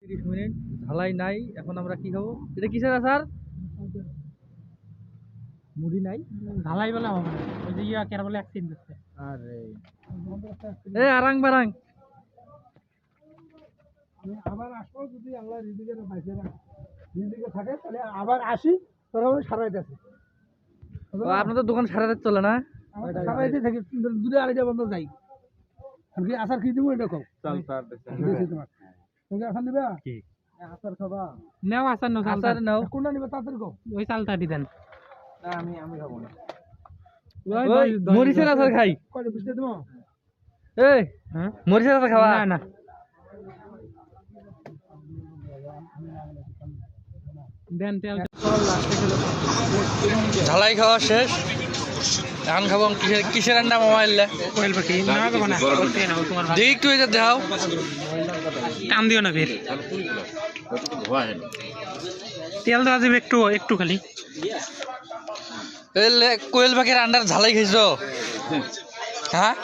30 minute ঢালাই নাই, এখন আমরা কি খাবো? এটা কিসের আচার? মুড়ি নাই, ঢালাই বলে হবে না, ওই যে ইয়া কেরা বলে অ্যাক্সিডেন্ট করছে। আরে এ আরাং বারাং আবার আসবো যদি আল্লাহ রিজিকের বাইসে রিজিকে থাকে তাহলে আবার আসি, তোরা সারাইতেছে আপনাদের দোকান সারা রাত চলে না? সারাইতে থাকি, দূরে আড়াইটা বন্ধ যাই। কি আচার কি দিব এটা কও? তোমার তুমি আচার নিবা? কি আচার খাবা? নাও আসার নাও, আচার নাও। কোনটা নিবা তাড়াতাড়ি কও। ওই চালটা দি দেন। আমি খাবো না। ওই মরিচের আচার খাই। কয়টা বিস্কুট দেবো? এই হ্যাঁ মরিচের আচার খাওয়া? না না, দেন তেল। ঢালাই খাওয়া শেষ, এখন খাবো কিসের রান্না মোবাইল কোয়েল পাখি না দেবো না, করতে নাও তোমার ভাই। দেখি একটু এটা দেখাও। টান দিও না ফের, তেল দেওয়া যাবে একটু একটু খালি। কোয়েল পাখির আন্ডার ঝালাই খাইছো? হ্যাঁ,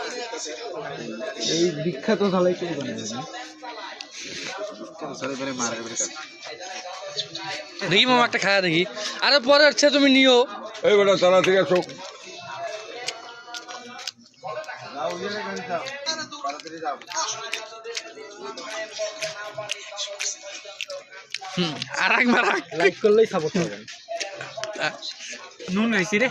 এই বিখ্যাত ঝালাই কে বানায়? দেখি মামা একটা খায়া দেখি, আরে পরে হচ্ছে তুমি নিও। এই বেটা তাড়াতাড়ি আসো। আরাক বারাক লাইক করলেই সাপোর্ট করবেন। নুন খাইছি রে।